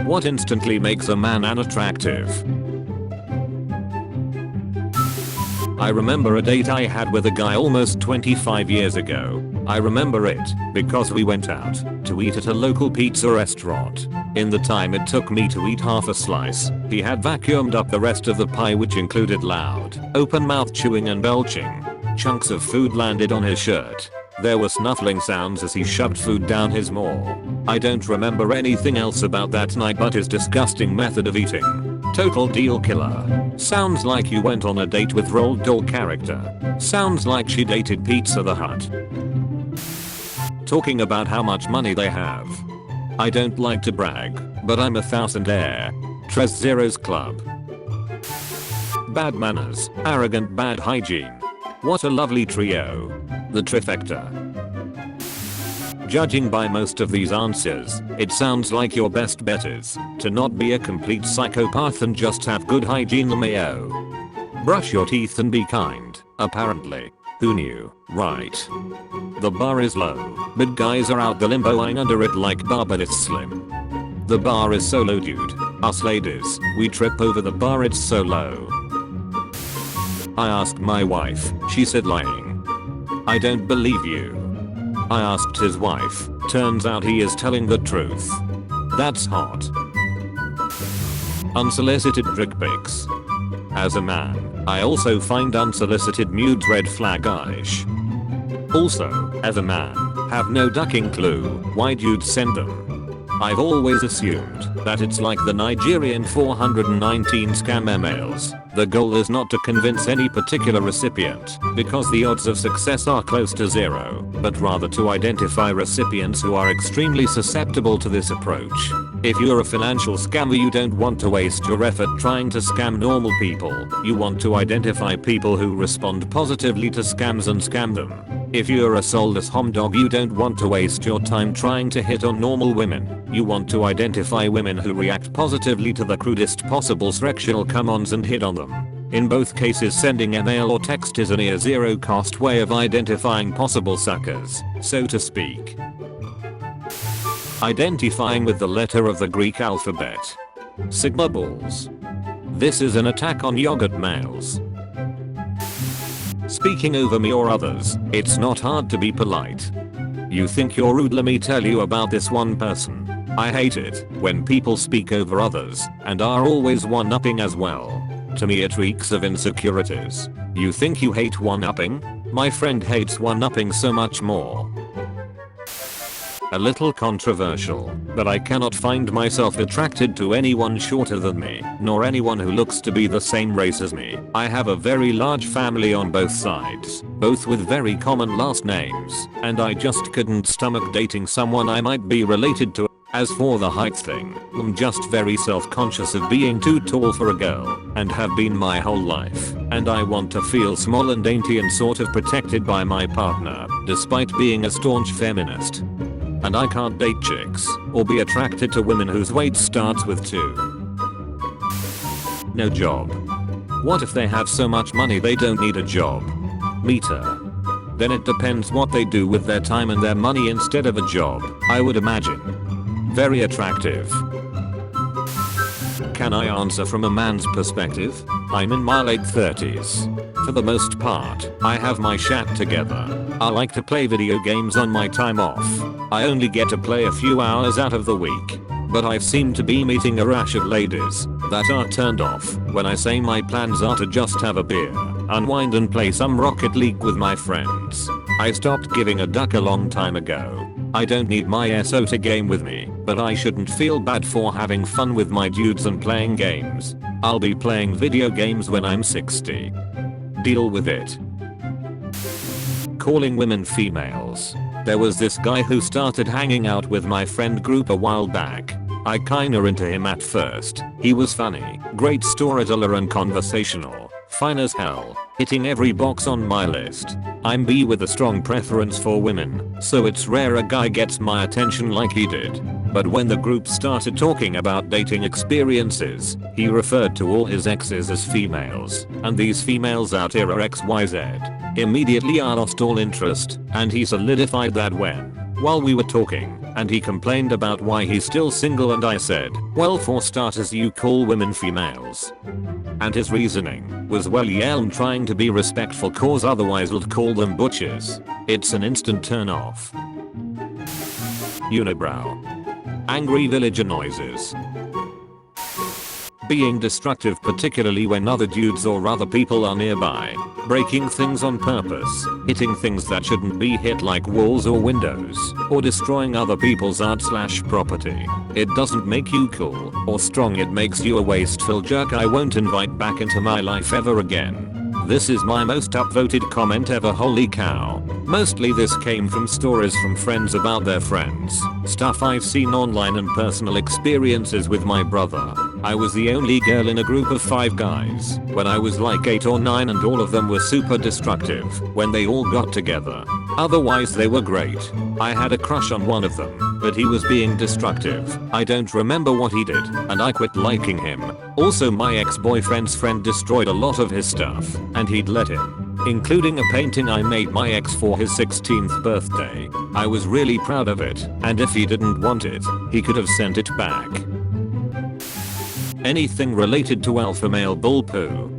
What instantly makes a man unattractive? I remember a date I had with a guy almost 25 years ago. I remember it because we went out to eat at a local pizza restaurant. In the time it took me to eat half a slice, he had vacuumed up the rest of the pie, which included loud, open-mouth chewing and belching. Chunks of food landed on his shirt. There were snuffling sounds as he shoved food down his maw. I don't remember anything else about that night but his disgusting method of eating. Total deal killer. Sounds like you went on a date with Roald Dahl character. Sounds like she dated Pizza the Hut. Talking about how much money they have. I don't like to brag, but I'm a thousandaire. Tres Zeros Club. Bad manners, arrogant, bad hygiene. What a lovely trio. The trifecta. Judging by most of these answers, it sounds like your best bet is to not be a complete psychopath and just have good hygiene. LMAO. Brush your teeth and be kind, apparently. Who knew, right? The bar is low, but guys are out the limboing under it like bar, but it's slim. The bar is so low, dude. Us ladies, we trip over the bar, it's so low. I asked my wife, she said lying. I don't believe you. I asked his wife, turns out he is telling the truth. That's hot. Unsolicited dick pics. As a man, I also find unsolicited nudes red flag-ish. Also, as a man, have no ducking clue why dudes send them. I've always assumed that it's like the Nigerian 419 scam emails. The goal is not to convince any particular recipient, because the odds of success are close to zero, but rather to identify recipients who are extremely susceptible to this approach. If you're a financial scammer, you don't want to waste your effort trying to scam normal people. You want to identify people who respond positively to scams and scam them. If you're a soulless homdog, you don't want to waste your time trying to hit on normal women. You want to identify women who react positively to the crudest possible sexual come-ons and hit on them. In both cases, sending email or text is a near zero cost way of identifying possible suckers, so to speak. Identifying with the letter of the Greek alphabet. Sigma balls. This is an attack on yogurt males. Speaking over me or others, it's not hard to be polite. You think you're rude? Let me tell you about this one person. I hate it when people speak over others and are always one-upping as well. To me it reeks of insecurities. You think you hate one-upping? My friend hates one-upping so much more. A little controversial, but I cannot find myself attracted to anyone shorter than me, nor anyone who looks to be the same race as me. I have a very large family on both sides, both with very common last names, and I just couldn't stomach dating someone I might be related to. As for the height thing, I'm just very self-conscious of being too tall for a girl, and have been my whole life, and I want to feel small and dainty and sort of protected by my partner, despite being a staunch feminist. And I can't date chicks, or be attracted to women whose weight starts with 2. No job. What if they have so much money they don't need a job? Meter. Then it depends what they do with their time and their money instead of a job, I would imagine. Very attractive. Can I answer from a man's perspective? I'm in my late 30s. For the most part, I have my shit together. I like to play video games on my time off. I only get to play a few hours out of the week. But I've seemed to be meeting a rash of ladies that are turned off when I say my plans are to just have a beer, unwind and play some Rocket League with my friends. I stopped giving a duck a long time ago. I don't need my SO to game with me, but I shouldn't feel bad for having fun with my dudes and playing games. I'll be playing video games when I'm 60. Deal with it. Calling women females. There was this guy who started hanging out with my friend group a while back. I kinda into him at first. He was funny, great storyteller and conversational, fine as hell, hitting every box on my list. I'm B with a strong preference for women, so it's rare a guy gets my attention like he did. But when the group started talking about dating experiences, he referred to all his exes as females, and these females out here are XYZ. Immediately I lost all interest, and he solidified that when while we were talking, and he complained about why he's still single, and I said, well, for starters you call women females. And his reasoning was, well, yeah, I'm trying to be respectful cause otherwise would call them butchers. It's an instant turn off. Unibrow. Angry villager noises. Being destructive, particularly when other dudes or other people are nearby. Breaking things on purpose, hitting things that shouldn't be hit like walls or windows, or destroying other people's art/property. It doesn't make you cool or strong, it makes you a wasteful jerk I won't invite back into my life ever again. This is my most upvoted comment ever, holy cow. Mostly this came from stories from friends about their friends, stuff I've seen online, and personal experiences with my brother. I was the only girl in a group of 5 guys when I was like 8 or 9, and all of them were super destructive when they all got together. Otherwise they were great. I had a crush on one of them, but he was being destructive. I don't remember what he did, and I quit liking him. Also, my ex-boyfriend's friend destroyed a lot of his stuff, and he'd let him, including a painting I made my ex for his 16th birthday. I was really proud of it, and if he didn't want it, he could have sent it back. Anything related to alpha male bull poo.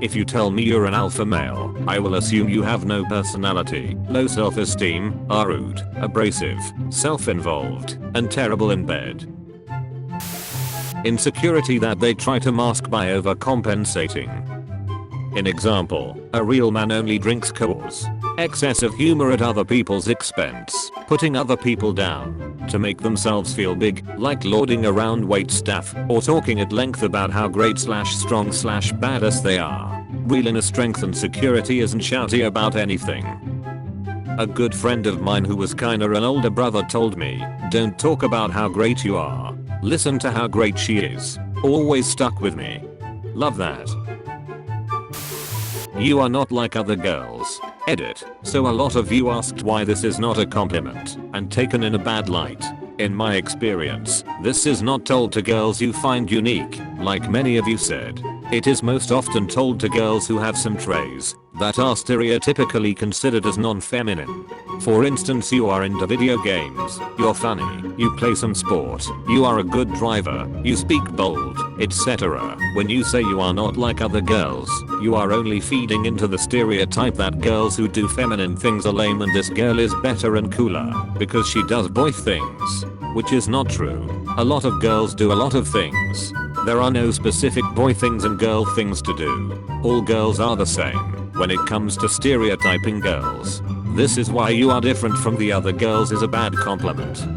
If you tell me you're an alpha male, I will assume you have no personality, low self-esteem, are rude, abrasive, self-involved, and terrible in bed. Insecurity that they try to mask by overcompensating. In example, a real man only drinks cause. Excessive humor at other people's expense, putting other people down to make themselves feel big, like lording around waitstaff or talking at length about how great/strong/badass they are. Real inner strength and security isn't shouty about anything. A good friend of mine who was kinda an older brother told me, don't talk about how great you are, listen to how great she is. Always stuck with me. Love that. You are not like other girls. Edit. So a lot of you asked why this is not a compliment and taken in a bad light. In my experience, this is not told to girls you find unique, like many of you said. It is most often told to girls who have some traits that are stereotypically considered as non-feminine. For instance, you are into video games, you're funny, you play some sport, you are a good driver, you speak bold, etc. When you say you are not like other girls, you are only feeding into the stereotype that girls who do feminine things are lame and this girl is better and cooler because she does boy things. Which is not true. A lot of girls do a lot of things. There are no specific boy things and girl things to do. All girls are the same when it comes to stereotyping girls. This is why you are different from the other girls is a bad compliment.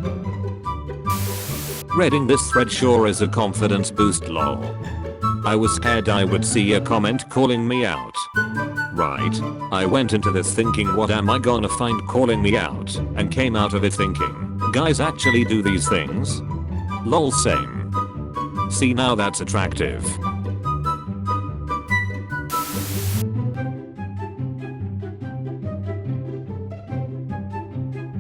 Reading this thread sure is a confidence boost, lol. I was scared I would see a comment calling me out. Right. I went into this thinking, what am I gonna find calling me out, and came out of it thinking, guys actually do these things? Lol, same. See, now that's attractive.